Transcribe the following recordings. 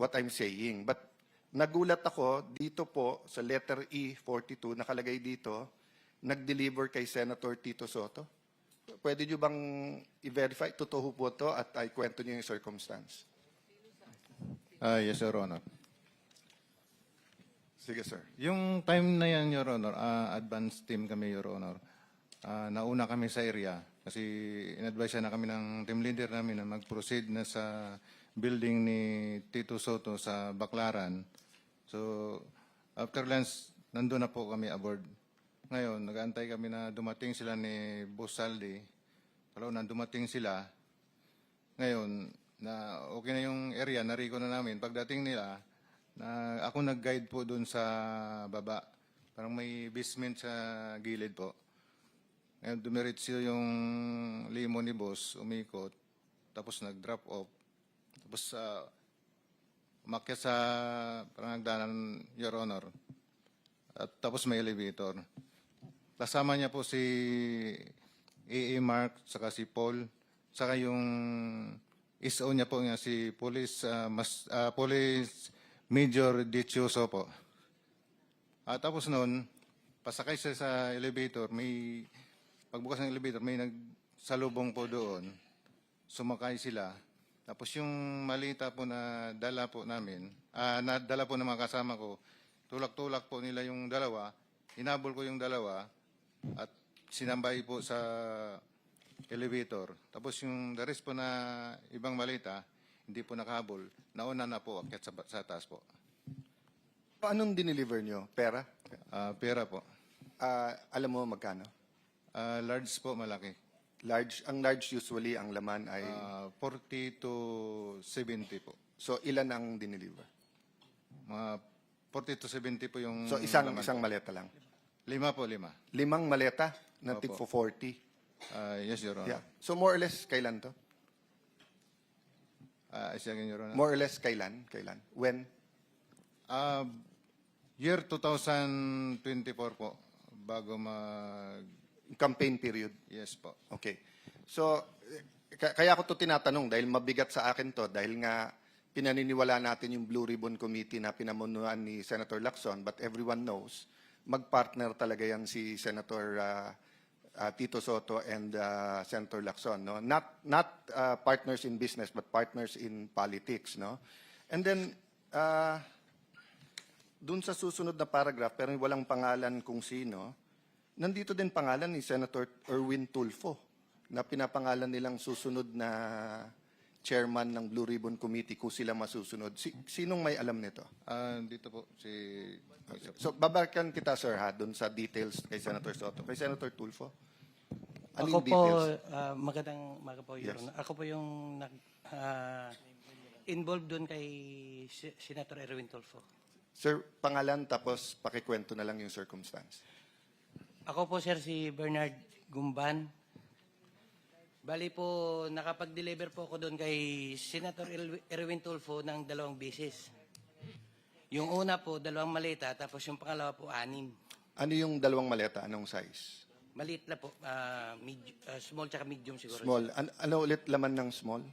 what I'm saying. But nagulat ako dito po sa letter E42, nakalagay dito, nag-deliver kay Senator Tito Soto. Pwede nyo bang i-verify? Totoo po to at ay kwento nyo yung circumstance. Yes, Your Honor. Sige, sir. Yung time na yan, Your Honor, advance team kami, Your Honor. Nauna kami sa area kasi in-advise na kami ng team leader namin na mag-proceed na sa building ni Tito Soto sa Baclaran. So, after lunch, nandun na po kami aboard. Ngayon, nag-aantay kami na dumating sila ni Boss Saldi. Pero na dumating sila, ngayon, na okay na yung area, nariko na namin. Pagdating nila, na ako nag-guide po doon sa baba. Parang may basement sa gilid po. Ngayon, dumiretso yung limo ni boss, umikot, tapos nag-drop off. Tapos umakyat sa parang nagdanan, Your Honor. At tapos may elevator. Kasama niya po si A.A. Mark, saka si Paul, saka yung SO niya po nga si Police Major Dichoso po. Tapos noon, pasakay siya sa elevator, may pagbukas ng elevator, may nagsalubong po doon. Sumakay sila. Tapos yung malita po na dala po namin, dala po ng mga kasama ko, tulak-tulak po nila yung dalawa, hinabol ko yung dalawa, at sinambay po sa elevator. Tapos yung the rest po na ibang malita, hindi po nakahabol, nauna na po akyat sa taas po. Anong dineliver nyo? Pera? Pera po. Alam mo magkano? Large po, malaki. Large, ang large usually ang laman ay 40 to 70 po. so ilan ang dineliver? Mga 40 to 70 po yung So isang laman po. maleta lang. 5 po, 5. 5 maleta na Opo. tig for 40. Yes, Your Honor. Yeah. So more or less kailan to? Again, Your Honor. More or less kailan? When? Year 2024 po, bago mag... Campaign period. Yes po. Okay. So, kaya ako to tinatanong dahil mabigat sa akin to dahil nga pinaniniwala natin yung Blue Ribbon Committee na pinamunuan ni Senator Lacson, but everyone knows magpartner talaga yan si Senator Tito Soto and Senator Lacson, no? Not partners in business but partners in politics, no? And then dun sa susunod na paragraph pero walang pangalan kung sino, nandito din pangalan ni Senator Erwin Tulfo na pinapangalan nilang susunod na chairman ng Blue Ribbon Committee kung sila masusunod. Sinong may alam nito? Dito po, si... So, babalikan kita, sir, ha, doon sa details kay Senator Soto. Kay Senator Tulfo? Ano Ako yung po, details? magandang umaga po, Your Yes. Honor. Ako po yung involved doon kay Senator Erwin Tulfo. Sir, pangalan tapos pakikwento na lang yung circumstance. Ako po, sir, si Bernard Gumban. Bali po, nakapag-deliver po ako doon kay Senator Erwin Tulfo ng 2 beses. Yung una po, 2 maleta, tapos yung pangalawa po, 6. Ano yung 2 maleta? Anong size? Maliit na po, small tsaka medium siguro. Small. Ano ulit laman ng small?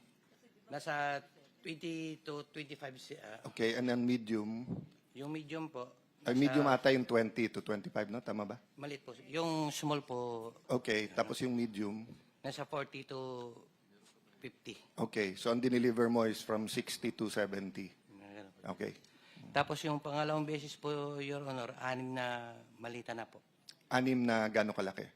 Nasa 20 to 25. Okay, and then medium. Yung medium po, Ay, medium ata yung 20 to 25, no? Tama ba? maliit po. Yung small po, Okay, tapos yung medium. nasa 40 to 50. Okay, so ang dineliver mo is from 60 to 70. Okay. Tapos yung pangalawang beses po, Your Honor, 6 na malita na po. 6 na gano'ng kalaki?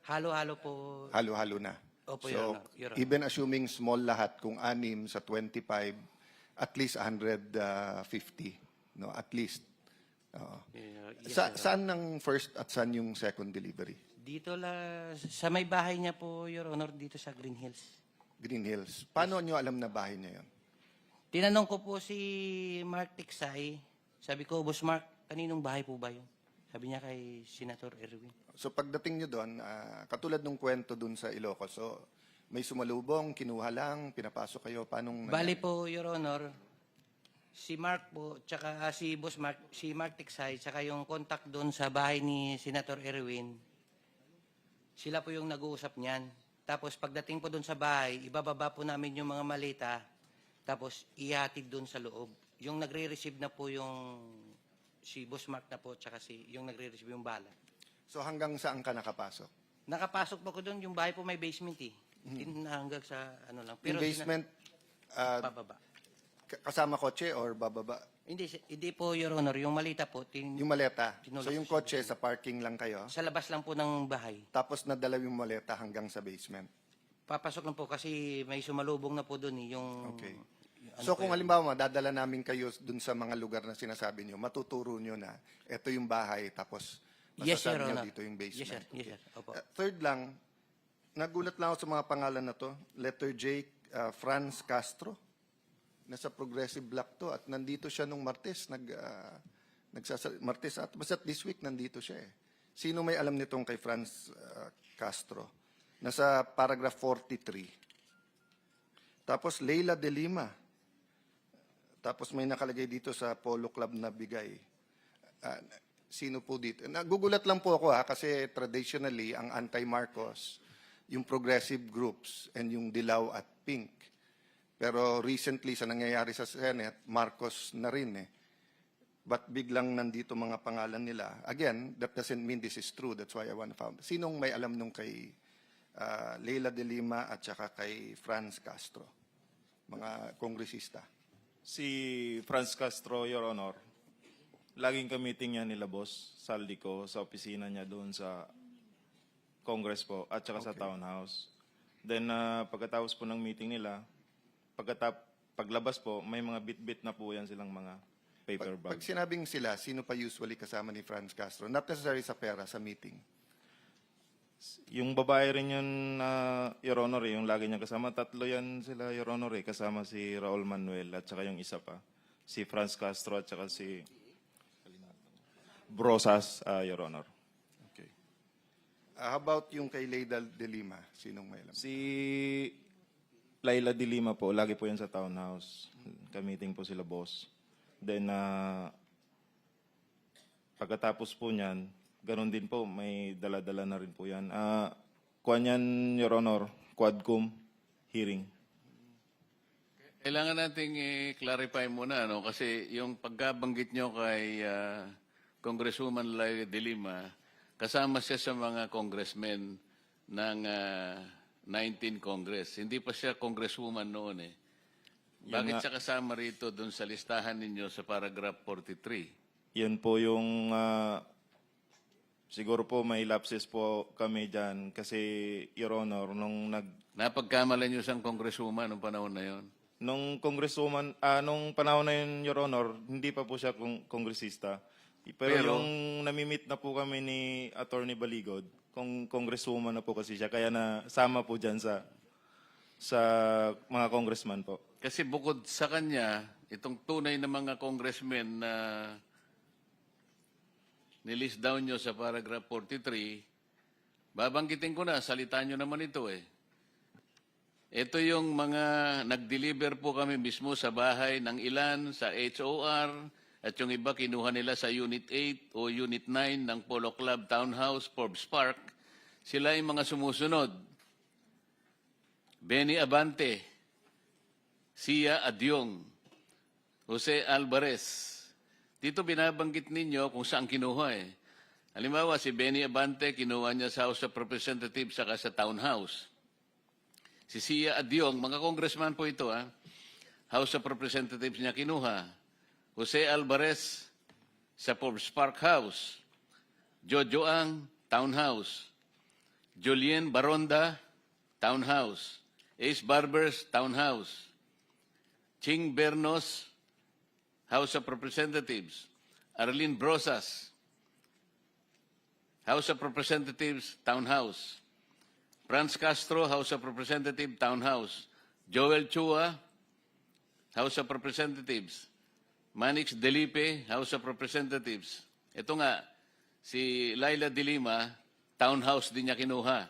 Halo-halo po. Halo-halo na. Opo, So, Your Honor. Your Honor. even assuming small lahat, kung 6 sa 25, at least 150. No, at least. Oo. Yes, Sa, Your Honor. saan ang first at saan yung second delivery? Dito sa may bahay niya po, Your Honor, dito sa Green Hills. Green Hills. Paano nyo alam na bahay niya yun? Tinanong ko po si Mark Tiksay. Sabi ko, Boss Mark, kaninong bahay po ba yun? Sabi niya kay Senator Erwin. So pagdating nyo doon, katulad nung kwento doon sa Ilocos, so may sumalubong, kinuha lang, pinapasok kayo, paanong... Bali po, Your Honor, si Mark po, tsaka si Boss Mark, si Mark Tiksay, tsaka yung contact doon sa bahay ni Senator Erwin, sila po yung nag-uusap niyan. Tapos pagdating po doon sa bahay, ibababa po namin yung mga malita, tapos ihatid doon sa loob. yung nagre-receive na po yung si Boss Mark na po, tsaka yung nagre-receive yung bala. So hanggang saan ka nakapasok? Nakapasok po ko doon, yung bahay po may basement eh. Hanggang sa ano lang. Yung basement, Pababa. kasama kotse or bababa? Hindi po, Your Honor. Yung malita po, Yung maleta. Tinulak So yung ko kotse sa parking lang kayo, sa labas lang po ng bahay. tapos nadala yung maleta hanggang sa basement. Papasok lang po kasi may sumalubong na po doon eh. Yung, Okay. yung So kung halimbawa madadala namin kayo dun sa mga lugar na sinasabi nyo, matuturo nyo na ito yung bahay tapos Yes, Your masasabi nyo Honor. dito yung basement. Yes, sir. Yes, sir. Opo. Third lang, nagulat lang ako sa mga pangalan na to. Letter J, Franz Castro. Nasa Progressive Block to at nandito siya nung Martes. Martes at basta this week nandito siya eh. Sino may alam nitong kay Franz Castro? Nasa paragraph 43. Tapos Leila de Lima. Tapos may nakalagay dito sa Polo Club na bigay. Sino po dito? Nagugulat lang po ako kasi traditionally ang anti-Marcos, yung progressive groups and yung Dilaw at Pink. Pero recently sa nangyayari sa Senate, Marcos na rin eh. But biglang nandito mga pangalan nila. Again, that doesn't mean this is true. That's why I want to find. Sinong may alam nung kay Leila de Lima at saka kay Franz Castro? Mga kongresista. Si Franz Castro, Your Honor, laging ka-meeting niya nila Boss Saldico sa opisina niya doon sa Congress po at saka sa Townhouse. Then pagkatapos po ng meeting nila, paglabas po, may mga bit-bit na po yan silang mga paper Pag bag. sinabing sila, sino pa usually kasama ni Franz Castro? Not necessarily sa pera, sa meeting. Yung babae rin yun, Your Honor, yung lagi niya kasama. Tatlo yan sila, Your Honor, kasama si Raul Manuel at saka yung isa pa. Si Franz Castro at saka si Brosas, Your Honor. Okay. How about yung kay Leila de Lima? Sinong may alam? Si Laila de Lima po, lagi po yan sa Townhouse. Ka-meeting po sila boss. Then, pagkatapos po niyan, ganun din po, may dala-dala na rin po yan. Kuha niyan, Your Honor, Quadcom hearing. Kailangan nating i-clarify muna, no? Kasi yung pagkabanggit nyo kay Congresswoman Laila de Lima, kasama siya sa mga congressmen ng 19 Congress. Hindi pa siya congresswoman noon eh. Bakit siya kasama rito dun sa listahan ninyo sa paragraph 43? Yan po yung, siguro po may lapses po kami dyan. Kasi, Your Honor, Napagkamalan nyo siyang congresswoman noong panahon na yon. nung congresswoman, nung panahon na yun, Your Honor, hindi pa po siya kongresista. Pero yung namimit na po kami ni Attorney Baligod, congresswoman na po kasi siya, kaya nasama po dyan sa mga congressman po. Kasi bukod sa kanya, itong tunay na mga congressmen na nilist down nyo sa paragraph 43, babanggitin ko na, salita nyo naman ito eh. Ito yung mga nag-deliver po kami mismo sa bahay ng ilan, sa HOR, at yung iba kinuha nila sa Unit 8 o Unit 9 ng Polo Club Townhouse, Forbes Park. Sila yung mga sumusunod. Benny Abante, Sia Adyong, Jose Alvarez. Dito binabanggit ninyo kung saan kinuha eh. Halimbawa, si Benny Abante, kinuha niya sa House of Representatives saka sa Townhouse. Si Sia Adyong, mga congressman po ito House of Representatives niya kinuha. Jose Alvarez sa Forbes Park House. Jojo Ang, Townhouse. Julien Baronda, Townhouse. Ace Barbers, Townhouse. Ching Bernos, House of Representatives. Arlene Brosas, House of Representatives, Townhouse. Franz Castro, House of Representatives, Townhouse. Joel Chua, House of Representatives. Manix Delipe, House of Representatives. Ito nga, si Laila de Lima, Townhouse din niya kinuha.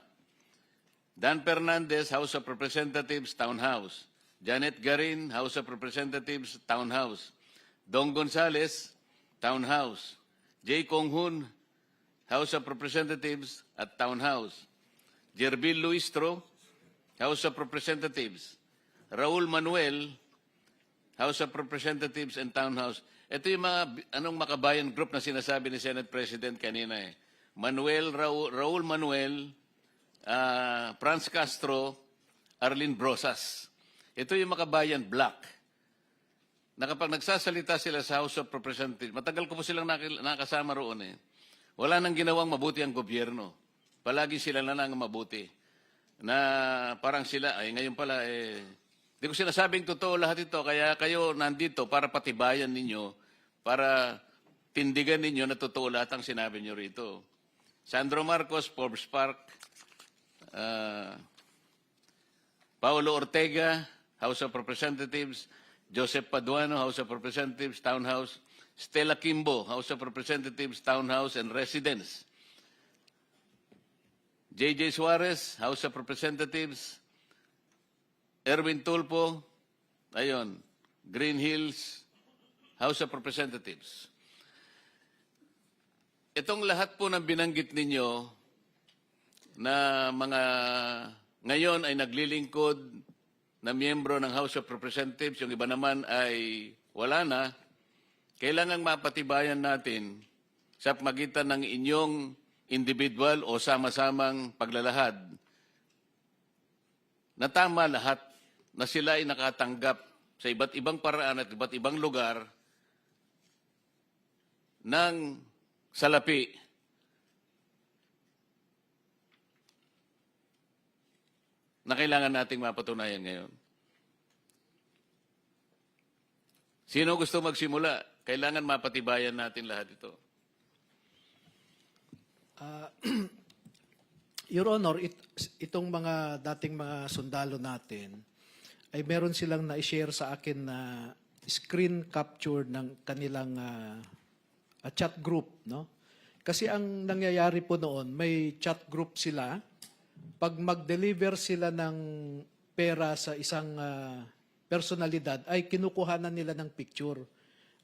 Dan Fernandez, House of Representatives, Townhouse. Janet Garin, House of Representatives, Townhouse. Dong Gonzales, Townhouse. J. Konghun, House of Representatives at Townhouse. Jerbil Luistro, House of Representatives. Raul Manuel, House of Representatives and Town House. Ito yung mga makabayan group na sinasabi ni Senate President kanina eh. Raul Manuel, Franz Castro, Arlene Brosas. Ito yung makabayan block. Na kapag nagsasalita sila sa House of Representatives, matagal ko po silang nakasama roon eh. Wala nang ginawang mabuti ang gobyerno. Palagi sila na nang mabuti. Na parang sila, ay ngayon pala eh, di ko sinasabing totoo lahat ito, kaya kayo nandito para patibayan ninyo, para tindigan ninyo na totoo lahat ang sinabi nyo rito. Sandro Marcos, Forbes Park, Paulo Ortega, House of Representatives, Joseph Paduano, House of Representatives, Townhouse, Stella Kimbo, House of Representatives, Townhouse and Residence, J.J. Suarez, House of Representatives, Erwin Tulfo, ayun, Green Hills, House of Representatives. Itong lahat po ng binanggit ninyo na mga ngayon ay naglilingkod na miyembro ng House of Representatives, yung iba naman ay wala na, kailangang mapatibayan natin sa pagitan ng inyong individual o sama-samang paglalahad na tama lahat na sila ay nakatanggap sa iba't ibang paraan at iba't ibang lugar ng salapi na kailangan nating mapatunayan ngayon. Sino gusto magsimula? Kailangan mapatibayan natin lahat ito. Your Honor, itong mga dating mga sundalo natin ay meron silang na-share sa akin na screen capture ng kanilang chat group, no? Kasi ang nangyayari po noon, may chat group sila. Pag mag-deliver sila ng pera sa isang personalidad, ay kinukuhanan nila ng picture.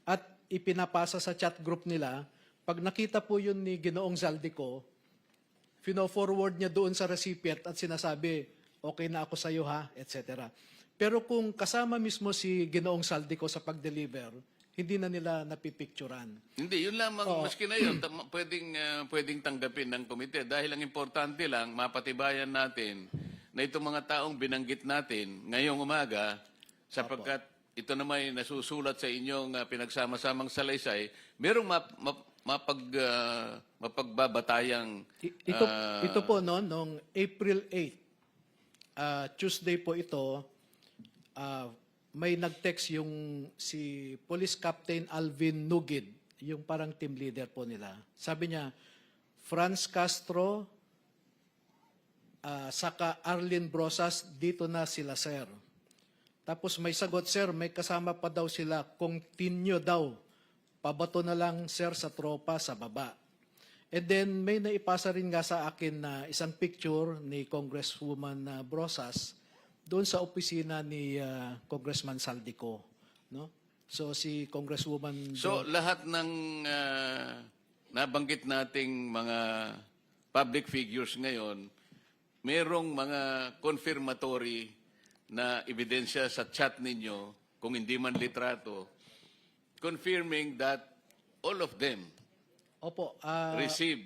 At ipinapasa sa chat group nila. Pag nakita po yun ni Ginoong Zaldico, fino-forward niya doon sa recipient at sinasabi, okay na ako sa iyo ha, etc. Pero kung kasama mismo si Ginoong Zaldico sa pag-deliver, hindi na nila napipicturan. Hindi, yun lamang, maski na yun, pwedeng tanggapin ng komite. Dahil ang importante lang, mapatibayan natin na itong mga taong binanggit natin ngayong umaga, sapagkat ito naman ay nasusulat sa inyong pinagsama-samang salaysay, merong mapagbabatayang... Ito po noong April 8, Tuesday po ito, may nag-text yung si Police Captain Alvin Nugid, yung parang team leader po nila. Sabi niya, Franz Castro, saka Arlene Brosas, dito na sila, sir. Tapos may sagot, sir, may kasama pa daw sila, continue daw. Pabato na lang, sir, sa tropa sa baba. And then may naipasa rin nga sa akin na isang picture ni Congresswoman Brosas doon sa opisina ni Congressman Saldico, no? So si Congresswoman So lahat ng nabanggit nating mga public figures ngayon, merong mga confirmatory na ebidensya sa chat ninyo, kung hindi man litrato, confirming that all of them Opo, received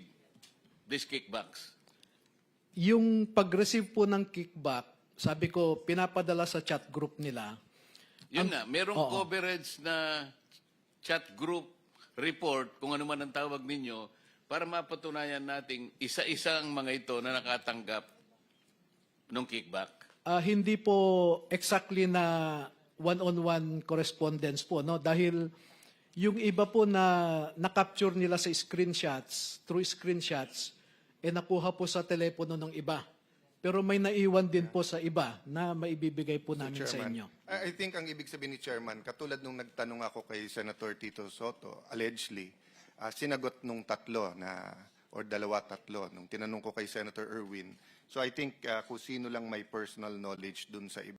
these kickbacks. yung pag-receive po ng kickback, sabi ko, pinapadala sa chat group nila. Yun nga, merong coverage na chat group report, kung ano man ang tawag ninyo, para mapatunayan nating isa-isa ang mga ito na nakatanggap ng kickback. Hindi po exactly na one-on-one correspondence po, no? Dahil yung iba po na na-capture nila sa screenshots, through screenshots, nakuha po sa telepono ng iba. Pero may naiwan din po sa iba na maibibigay po namin sa inyo. I think ang ibig sabihin ni Chairman, katulad nung nagtanong ako kay Senator Tito Soto, allegedly, sinagot nung tatlo na, or dalawa-tatlo, nung tinanong ko kay Senator Erwin. So I think kung sino lang may personal knowledge dun sa iba,